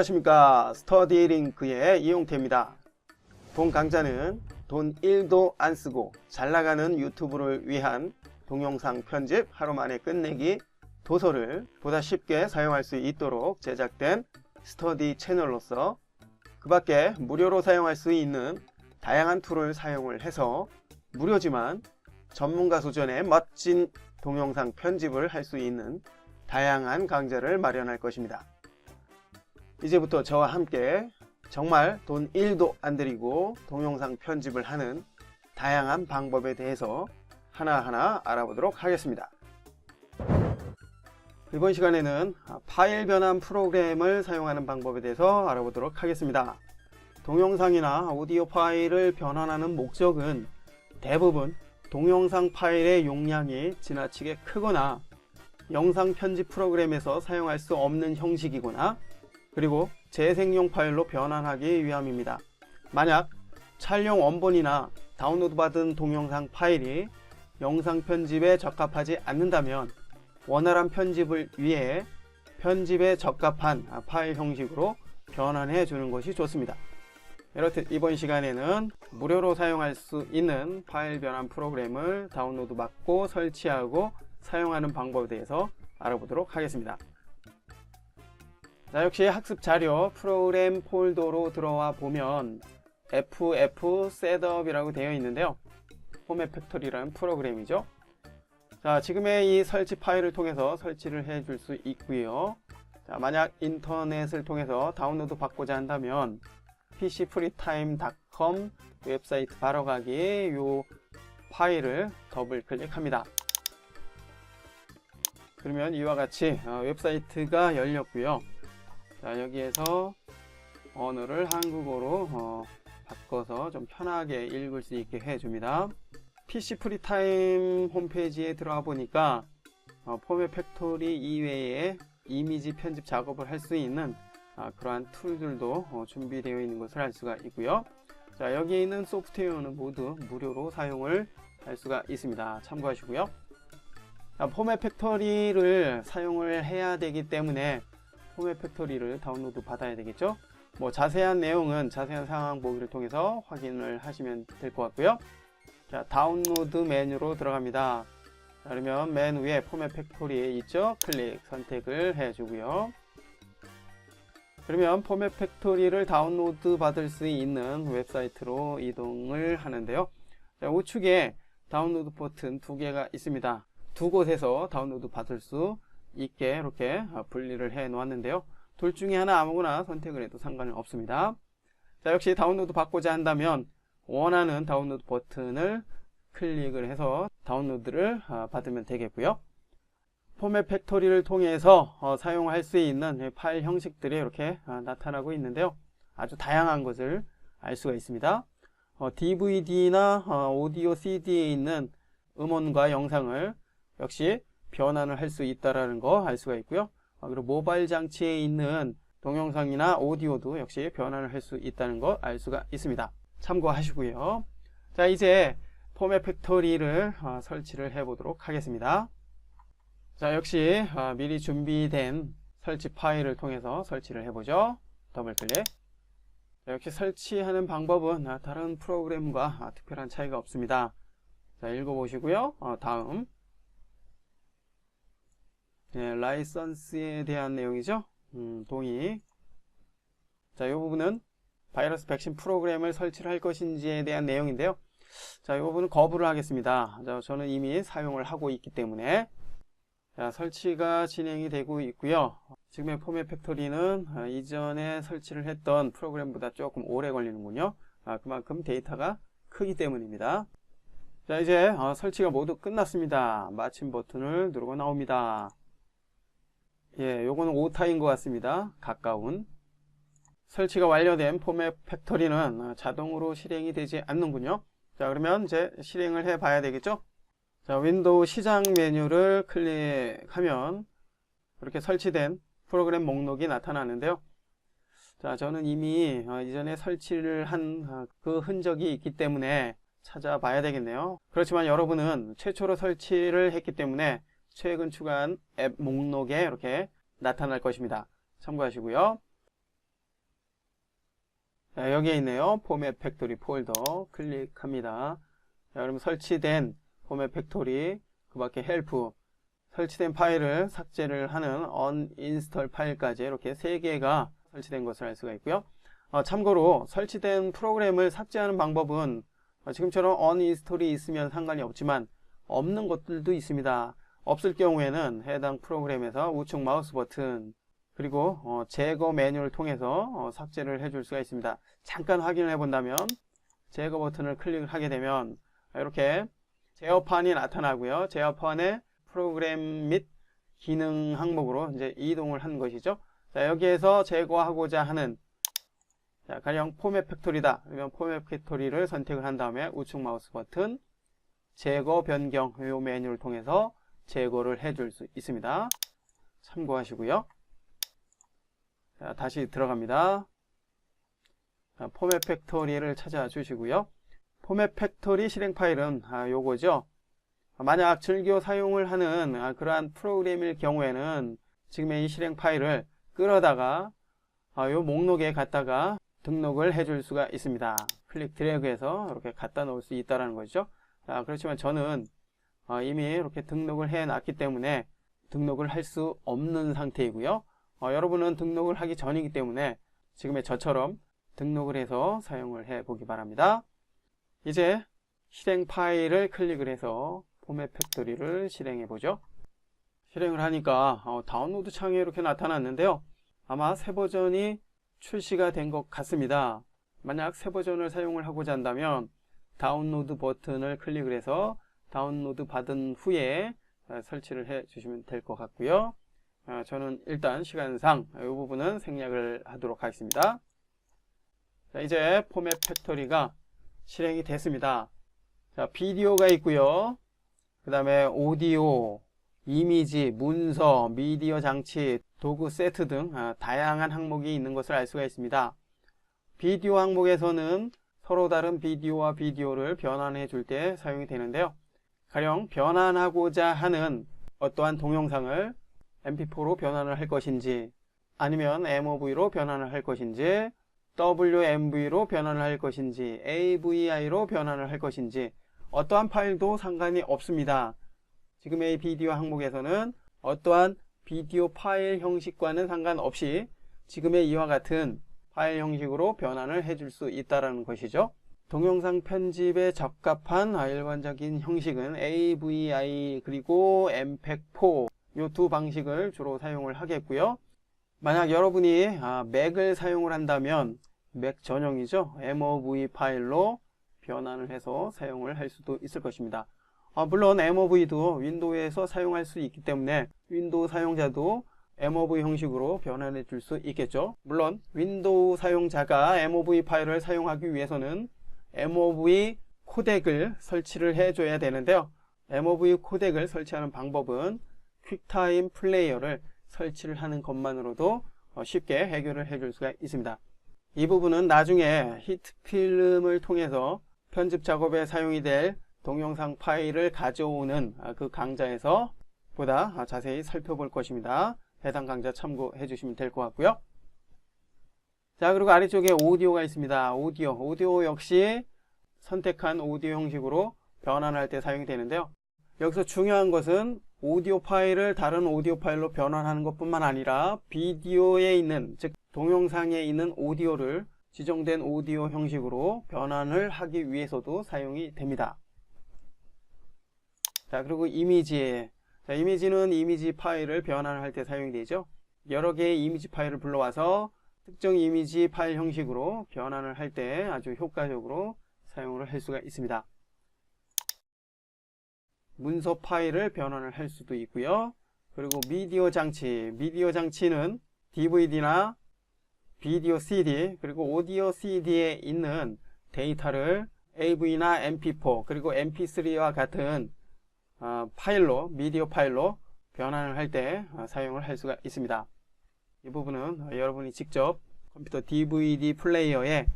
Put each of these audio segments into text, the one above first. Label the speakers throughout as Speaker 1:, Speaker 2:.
Speaker 1: 안녕하십니까. 스터디링크의 이용태입니다. 본 강좌는 돈 1도 안 쓰고 잘나가는 유튜브를 위한 동영상 편집 하루 만에 끝내기 도서를 보다 쉽게 사용할 수 있도록 제작된 스터디 채널로서 그 밖에 무료로 사용할 수 있는 다양한 툴을 사용을 해서 무료지만 전문가 수준의 멋진 동영상 편집을 할 수 있는 다양한 강좌를 마련할 것입니다. 이제부터 저와 함께 정말 돈 1도 안 들이고 동영상 편집을 하는 다양한 방법에 대해서 하나하나 알아보도록 하겠습니다. 이번 시간에는 파일 변환 프로그램을 사용하는 방법에 대해서 알아보도록 하겠습니다. 동영상이나 오디오 파일을 변환하는 목적은 대부분 동영상 파일의 용량이 지나치게 크거나 영상 편집 프로그램에서 사용할 수 없는 형식이거나 그리고 재생용 파일로 변환하기 위함입니다. 만약 촬영 원본이나 다운로드 받은 동영상 파일이 영상 편집에 적합하지 않는다면 원활한 편집을 위해 편집에 적합한 파일 형식으로 변환해 주는 것이 좋습니다. 이렇듯 이번 시간에는 무료로 사용할 수 있는 파일 변환 프로그램을 다운로드 받고 설치하고 사용하는 방법에 대해서 알아보도록 하겠습니다. 자, 역시 학습 자료 프로그램 폴더로 들어와 보면 FF 셋업이라고 되어 있는데요. 포맷 팩토리라는 프로그램이죠. 자, 지금의 이 설치 파일을 통해서 설치를 해 줄 수 있고요. 자, 만약 인터넷을 통해서 다운로드 받고자 한다면 pcfreetime.com 웹사이트 바로가기 요 파일을 더블 클릭합니다. 그러면 이와 같이 웹사이트가 열렸고요. 자, 여기에서 언어를 한국어로 바꿔서 좀 편하게 읽을 수 있게 해줍니다. PC 프리타임 홈페이지에 들어가 보니까 포맷 팩토리 이외에 이미지 편집 작업을 할 수 있는 그러한 툴들도 준비되어 있는 것을 알 수가 있고요. 자, 여기에 있는 소프트웨어는 모두 무료로 사용을 할 수가 있습니다. 참고하시고요. 자, 포맷 팩토리를 사용을 해야 되기 때문에 포맷 팩토리를 다운로드 받아야 되겠죠. 뭐 자세한 내용은 자세한 상황 보기를 통해서 확인을 하시면 될 것 같고요. 자, 다운로드 메뉴로 들어갑니다. 자, 그러면 맨 위에 포맷 팩토리에 있죠. 클릭 선택을 해주고요. 그러면 포맷 팩토리를 다운로드 받을 수 있는 웹사이트로 이동을 하는데요. 자, 우측에 다운로드 버튼 두 개가 있습니다. 두 곳에서 다운로드 받을 수 있게 이렇게 분리를 해 놓았는데요. 둘 중에 하나 아무거나 선택을 해도 상관은 없습니다. 자, 역시 다운로드 받고자 한다면 원하는 다운로드 버튼을 클릭을 해서 다운로드를 받으면 되겠고요. 포맷 팩토리를 통해서 사용할 수 있는 파일 형식들이 이렇게 나타나고 있는데요. 아주 다양한 것을 알 수가 있습니다. DVD나 오디오 CD에 있는 음원과 영상을 역시 변환을 할 수 있다는 거 알 수가 있고요. 그리고 모바일 장치에 있는 동영상이나 오디오도 역시 변환을 할 수 있다는 거 알 수가 있습니다. 참고하시고요. 자, 이제 포맷 팩토리를 설치를 해 보도록 하겠습니다. 자, 역시 미리 준비된 설치 파일을 통해서 설치를 해보죠. 더블 클릭. 자, 역시 설치하는 방법은 다른 프로그램과 특별한 차이가 없습니다. 자, 읽어보시고요. 다음. 네, 라이선스에 대한 내용이죠. 동의. 자, 이 부분은 바이러스 백신 프로그램을 설치를 할 것인지에 대한 내용인데요. 자, 이 부분은 거부를 하겠습니다. 자, 저는 이미 사용을 하고 있기 때문에. 자, 설치가 진행이 되고 있고요. 지금의 포맷 팩토리는 이전에 설치를 했던 프로그램보다 조금 오래 걸리는군요. 그만큼 데이터가 크기 때문입니다. 자, 이제 설치가 모두 끝났습니다. 마침 버튼을 누르고 나옵니다. 예, 요거는 오타인 것 같습니다. 가까운. 설치가 완료된 포맷 팩토리는 자동으로 실행이 되지 않는군요. 자, 그러면 이제 실행을 해 봐야 되겠죠? 자, 윈도우 시작 메뉴를 클릭하면 이렇게 설치된 프로그램 목록이 나타나는데요. 자, 저는 이미 이전에 설치를 한 그 흔적이 있기 때문에 찾아봐야 되겠네요. 그렇지만 여러분은 최초로 설치를 했기 때문에 최근 추가한 앱 목록에 이렇게 나타날 것입니다. 참고하시고요. 자, 여기에 있네요. 포맷 팩토리 폴더 클릭합니다. 자, 그럼 설치된 포맷 팩토리, 그 밖에 헬프, 설치된 파일을 삭제를 하는 uninstall 파일까지 이렇게 3개가 설치된 것을 알 수가 있고요. 참고로 설치된 프로그램을 삭제하는 방법은 지금처럼 uninstall이 있으면 상관이 없지만 없는 것들도 있습니다. 없을 경우에는 해당 프로그램에서 우측 마우스 버튼 그리고 제거 메뉴를 통해서 삭제를 해줄 수가 있습니다. 잠깐 확인을 해본다면 제거 버튼을 클릭을 하게 되면 이렇게 제어판이 나타나고요. 제어판에 프로그램 및 기능 항목으로 이제 이동을 한 것이죠. 자, 여기에서 제거하고자 하는 자, 가령 포맷 팩토리다. 그러면 포맷 팩토리를 선택을 한 다음에 우측 마우스 버튼 제거 변경 이 메뉴를 통해서 제거를 해줄 수 있습니다. 참고하시고요. 자, 다시 들어갑니다. 자, 포맷 팩토리를 찾아주시고요. 포맷 팩토리 실행 파일은 요거죠. 만약 즐겨 사용을 하는 그러한 프로그램일 경우에는 지금의 이 실행 파일을 끌어다가 요 목록에 갖다가 등록을 해줄 수가 있습니다. 클릭 드래그해서 이렇게 갖다 놓을 수 있다는 거죠. 그렇지만 저는 이미 이렇게 등록을 해 놨기 때문에 등록을 할 수 없는 상태이고요. 여러분은 등록을 하기 전이기 때문에 지금의 저처럼 등록을 해서 사용을 해 보기 바랍니다. 이제 실행 파일을 클릭을 해서 포맷 팩토리를 실행해 보죠. 실행을 하니까 다운로드 창에 이렇게 나타났는데요. 아마 새 버전이 출시가 된 것 같습니다. 만약 새 버전을 사용을 하고자 한다면 다운로드 버튼을 클릭을 해서 다운로드 받은 후에 설치를 해 주시면 될 것 같고요. 저는 일단 시간상 이 부분은 생략을 하도록 하겠습니다. 자, 이제 포맷 팩토리가 실행이 됐습니다. 자, 비디오가 있고요. 그 다음에 오디오, 이미지, 문서, 미디어 장치, 도구 세트 등 다양한 항목이 있는 것을 알 수가 있습니다. 비디오 항목에서는 서로 다른 비디오와 비디오를 변환해 줄 때 사용이 되는데요. 가령 변환하고자 하는 어떠한 동영상을 mp4로 변환을 할 것인지 아니면 mov로 변환을 할 것인지 wmv로 변환을 할 것인지 avi로 변환을 할 것인지 어떠한 파일도 상관이 없습니다. 지금의 비디오 항목에서는 어떠한 비디오 파일 형식과는 상관없이 지금의 이와 같은 파일 형식으로 변환을 해줄 수 있다는 것이죠. 동영상 편집에 적합한 일반적인 형식은 AVI 그리고 MPEG-4 이 두 방식을 주로 사용을 하겠고요. 만약 여러분이 맥을 사용을 한다면 맥 전용이죠. MOV 파일로 변환을 해서 사용을 할 수도 있을 것입니다. 물론 MOV도 윈도우에서 사용할 수 있기 때문에 윈도우 사용자도 MOV 형식으로 변환해 줄 수 있겠죠. 물론 윈도우 사용자가 MOV 파일을 사용하기 위해서는 MOV 코덱을 설치를 해줘야 되는데요. MOV 코덱을 설치하는 방법은 퀵타임 플레이어를 설치를 하는 것만으로도 쉽게 해결을 해줄 수가 있습니다. 이 부분은 나중에 히트필름을 통해서 편집 작업에 사용이 될 동영상 파일을 가져오는 그 강좌에서 보다 자세히 살펴볼 것입니다. 해당 강좌 참고해 주시면 될 것 같고요. 자, 그리고 아래쪽에 오디오가 있습니다. 오디오 역시 선택한 오디오 형식으로 변환할 때 사용이 되는데요. 여기서 중요한 것은 오디오 파일을 다른 오디오 파일로 변환하는 것뿐만 아니라 비디오에 있는, 즉 동영상에 있는 오디오를 지정된 오디오 형식으로 변환을 하기 위해서도 사용이 됩니다. 자, 그리고 이미지. 자, 이미지는 이미지 파일을 변환할 때 사용이 되죠. 여러 개의 이미지 파일을 불러와서 특정 이미지 파일 형식으로 변환을 할 때 아주 효과적으로 사용을 할 수가 있습니다. 문서 파일을 변환을 할 수도 있고요. 그리고 미디어 장치. 미디어 장치는 DVD나 비디오 CD 그리고 오디오 CD에 있는 데이터를 AV나 MP4 그리고 MP3와 같은 파일로, 미디어 파일로 변환을 할 때 사용을 할 수가 있습니다. 이 부분은 여러분이 직접 컴퓨터 DVD 플레이어에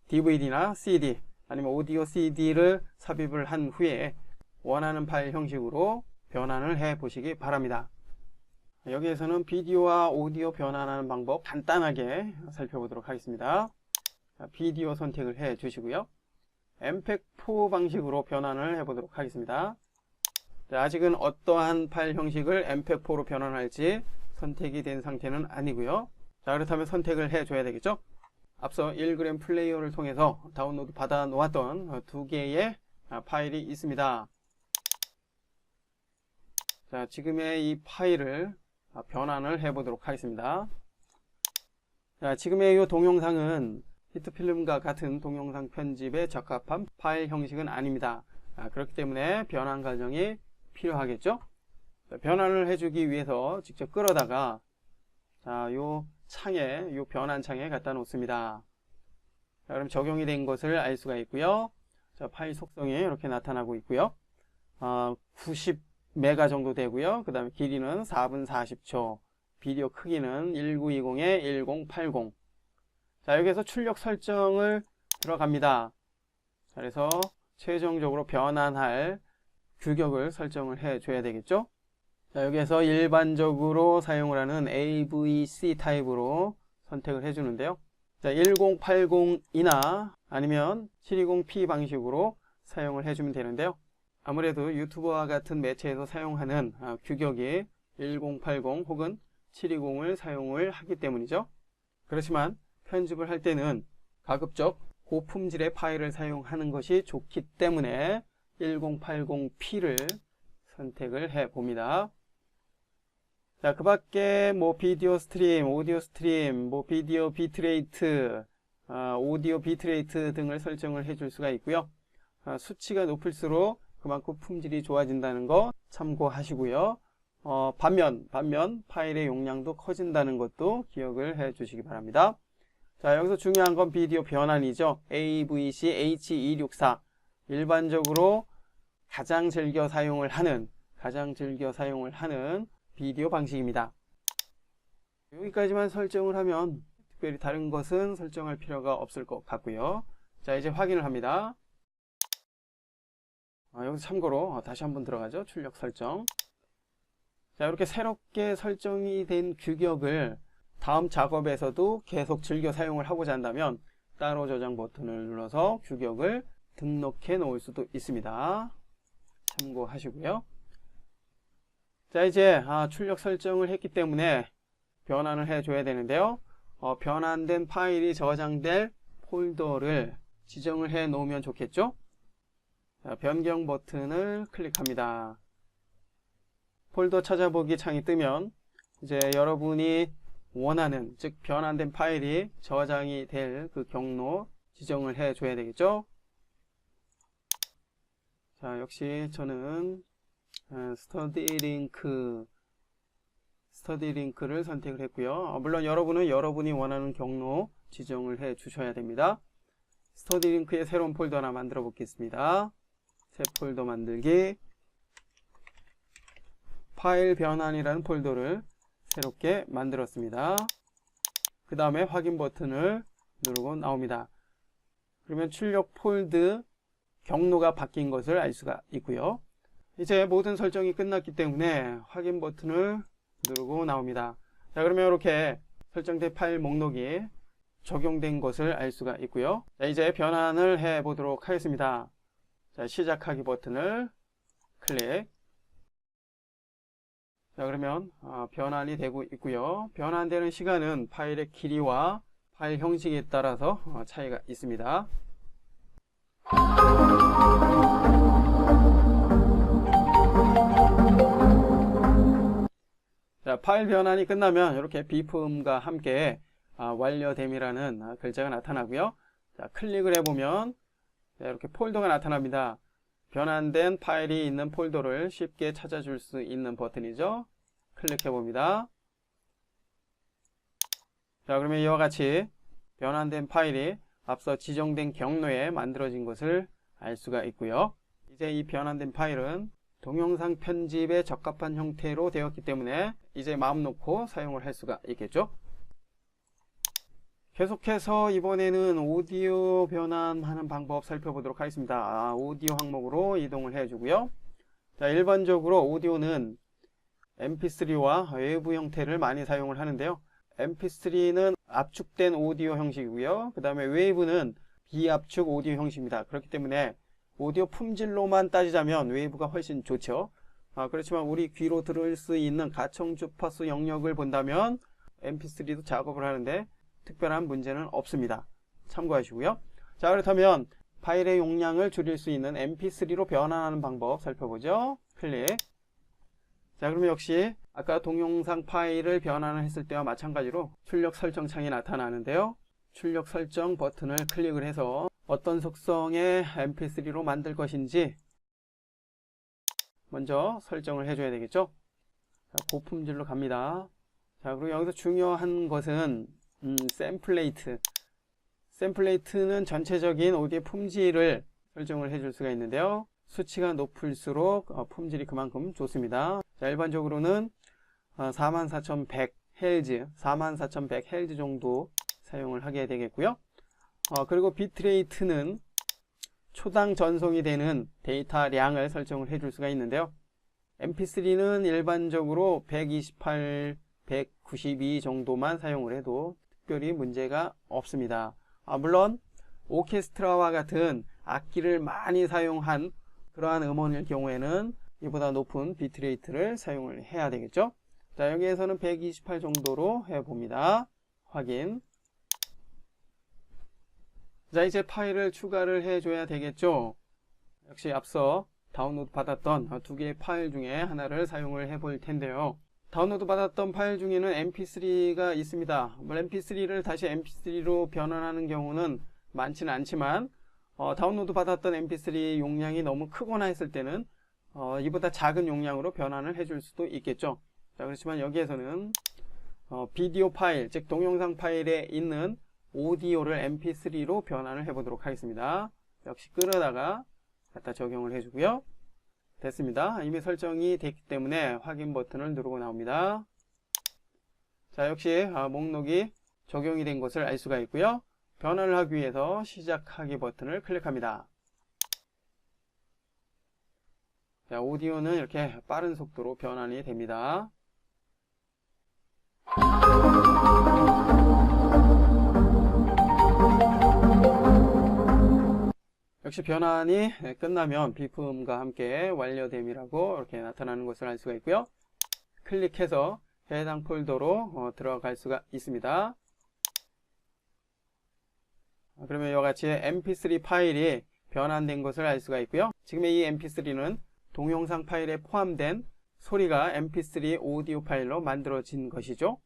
Speaker 1: DVD나 CD 아니면 오디오 CD를 삽입을 한 후에 원하는 파일 형식으로 변환을 해 보시기 바랍니다. 여기에서는 비디오와 오디오 변환하는 방법 간단하게 살펴보도록 하겠습니다. 비디오 선택을 해 주시고요. mpeg-4 방식으로 변환을 해 보도록 하겠습니다. 자, 아직은 어떠한 파일 형식을 mpeg-4로 변환할지 선택이 된 상태는 아니고요. 자, 그렇다면 선택을 해 줘야 되겠죠. 앞서 1g 플레이어를 통해서 다운로드 받아 놓았던 두 개의 파일이 있습니다. 자, 지금의 이 파일을 변환을 해 보도록 하겠습니다. 자, 지금의 이 동영상은 히트필름과 같은 동영상 편집에 적합한 파일 형식은 아닙니다. 그렇기 때문에 변환 과정이 필요하겠죠. 자, 변환을 해주기 위해서 직접 끌어다가 요 창에, 요 변환 창에 갖다 놓습니다. 자, 그럼 적용이 된 것을 알 수가 있고요. 자, 파일 속성이 이렇게 나타나고 있고요. 90메가 정도 되고요. 그 다음에 길이는 4분 40초, 비디오 크기는 1920에 1080. 자, 여기에서 출력 설정을 들어갑니다. 자, 그래서 최종적으로 변환할 규격을 설정을 해 줘야 되겠죠. 자, 여기에서 일반적으로 사용을 하는 AVC 타입으로 선택을 해 주는데요. 자, 1080이나 아니면 720p 방식으로 사용을 해 주면 되는데요. 아무래도 유튜버와 같은 매체에서 사용하는 규격이 1080 혹은 720을 사용을 하기 때문이죠. 그렇지만 편집을 할 때는 가급적 고품질의 파일을 사용하는 것이 좋기 때문에 1080p를 선택을 해 봅니다. 자, 그 밖에 비디오 스트림, 오디오 스트림, 비디오 비트레이트, 오디오 비트레이트 등을 설정을 해 줄 수가 있고요. 수치가 높을수록 그만큼 품질이 좋아진다는 거 참고하시고요. 반면 파일의 용량도 커진다는 것도 기억을 해 주시기 바랍니다. 자, 여기서 중요한 건 비디오 변환이죠. AVC H264. 일반적으로 가장 즐겨 사용을 하는 비디오 방식입니다. 여기까지만 설정을 하면 특별히 다른 것은 설정할 필요가 없을 것 같고요. 자, 이제 확인을 합니다. 여기서 참고로 다시 한번 들어가죠. 출력 설정. 자, 이렇게 새롭게 설정이 된 규격을 다음 작업에서도 계속 즐겨 사용을 하고자 한다면 따로 저장 버튼을 눌러서 규격을 등록해 놓을 수도 있습니다. 참고하시고요. 자, 이제 출력 설정을 했기 때문에 변환을 해 줘야 되는데요. 변환된 파일이 저장될 폴더를 지정을 해 놓으면 좋겠죠. 자, 변경 버튼을 클릭합니다. 폴더 찾아보기 창이 뜨면 이제 여러분이 원하는, 즉 변환된 파일이 저장이 될 그 경로 지정을 해 줘야 되겠죠. 자, 역시 저는 스터디 링크를 선택을 했고요. 물론 여러분은 여러분이 원하는 경로 지정을 해 주셔야 됩니다. 스터디 링크의 새로운 폴더 하나 만들어 보겠습니다. 새 폴더 만들기, 파일 변환이라는 폴더를 새롭게 만들었습니다. 그 다음에 확인 버튼을 누르고 나옵니다. 그러면 출력 폴드 경로가 바뀐 것을 알 수가 있고요. 이제 모든 설정이 끝났기 때문에 확인 버튼을 누르고 나옵니다. 자, 그러면 이렇게 설정된 파일 목록이 적용된 것을 알 수가 있고요. 자, 이제 변환을 해 보도록 하겠습니다. 자, 시작하기 버튼을 클릭. 자, 그러면 변환이 되고 있고요. 변환되는 시간은 파일의 길이와 파일 형식에 따라서 차이가 있습니다. 자, 파일 변환이 끝나면 이렇게 비품과 함께 완료됨이라는 글자가 나타나고요. 자, 클릭을 해보면 이렇게 폴더가 나타납니다. 변환된 파일이 있는 폴더를 쉽게 찾아줄 수 있는 버튼이죠. 클릭해 봅니다. 자, 그러면 이와 같이 변환된 파일이 앞서 지정된 경로에 만들어진 것을 알 수가 있고요. 이제 이 변환된 파일은 동영상 편집에 적합한 형태로 되었기 때문에 이제 마음 놓고 사용을 할 수가 있겠죠. 계속해서 이번에는 오디오 변환하는 방법 살펴보도록 하겠습니다. 오디오 항목으로 이동을 해주고요. 자, 일반적으로 오디오는 mp3와 웨이브 형태를 많이 사용을 하는데요. mp3는 압축된 오디오 형식이고요. 그 다음에 웨이브는 비압축 오디오 형식입니다. 그렇기 때문에 오디오 품질로만 따지자면 웨이브가 훨씬 좋죠. 그렇지만 우리 귀로 들을 수 있는 가청 주파수 영역을 본다면 mp3도 작업을 하는데 특별한 문제는 없습니다. 참고하시고요. 자, 그렇다면 파일의 용량을 줄일 수 있는 mp3로 변환하는 방법 살펴보죠. 클릭. 자, 그러면 역시 아까 동영상 파일을 변환을 했을 때와 마찬가지로 출력 설정 창이 나타나는데요. 출력 설정 버튼을 클릭을 해서 어떤 속성의 mp3로 만들 것인지 먼저 설정을 해줘야 되겠죠. 자, 고품질로 갑니다. 자, 그리고 여기서 중요한 것은 샘플레이트. 샘플레이트는 전체적인 오디오 품질을 설정을 해줄 수가 있는데요. 수치가 높을수록 품질이 그만큼 좋습니다. 자, 일반적으로는 44,100Hz, 44,100Hz 정도 사용을 하게 되겠고요. 그리고 비트레이트는 초당 전송이 되는 데이터량을 설정을 해줄 수가 있는데요. mp3는 일반적으로 128, 192 정도만 사용을 해도 특별히 문제가 없습니다. 물론 오케스트라와 같은 악기를 많이 사용한 그러한 음원일 경우에는 이보다 높은 비트레이트를 사용을 해야 되겠죠. 자, 여기에서는 128 정도로 해봅니다. 확인. 자, 이제 파일을 추가를 해줘야 되겠죠. 역시 앞서 다운로드 받았던 두 개의 파일 중에 하나를 사용을 해볼 텐데요. 다운로드 받았던 파일 중에는 mp3가 있습니다. mp3를 다시 mp3로 변환하는 경우는 많지는 않지만 다운로드 받았던 mp3 용량이 너무 크거나 했을 때는 이보다 작은 용량으로 변환을 해줄 수도 있겠죠. 자, 그렇지만 여기에서는 비디오 파일, 즉 동영상 파일에 있는 오디오를 mp3로 변환을 해보도록 하겠습니다. 역시 끌어다가 갖다 적용을 해주고요. 됐습니다. 이미 설정이 됐기 때문에 확인 버튼을 누르고 나옵니다. 자, 역시 목록이 적용이 된 것을 알 수가 있고요. 변환을 하기 위해서 시작하기 버튼을 클릭합니다. 자, 오디오는 이렇게 빠른 속도로 변환이 됩니다. 역시 변환이 끝나면 비품과 함께 완료됨이라고 이렇게 나타나는 것을 알 수가 있고요. 클릭해서 해당 폴더로 들어갈 수가 있습니다. 그러면 이와 같이 mp3 파일이 변환된 것을 알 수가 있고요. 지금 이 mp3는 동영상 파일에 포함된 소리가 mp3 오디오 파일로 만들어진 것이죠.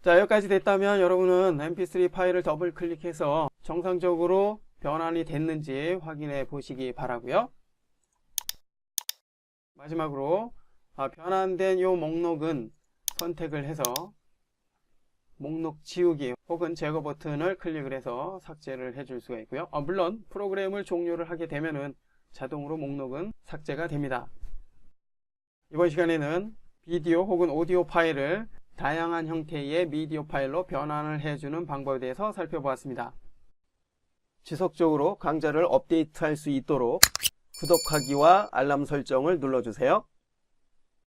Speaker 1: 자, 여기까지 됐다면 여러분은 mp3 파일을 더블 클릭해서 정상적으로 변환이 됐는지 확인해 보시기 바라고요. 마지막으로 변환된 이 목록은 선택을 해서 목록 지우기 혹은 제거 버튼을 클릭을 해서 삭제를 해줄 수가 있고요. 물론 프로그램을 종료를 하게 되면은 자동으로 목록은 삭제가 됩니다. 이번 시간에는 비디오 혹은 오디오 파일을 다양한 형태의 미디어 파일로 변환을 해주는 방법에 대해서 살펴보았습니다. 지속적으로 강좌를 업데이트할 수 있도록 구독하기와 알람 설정을 눌러주세요.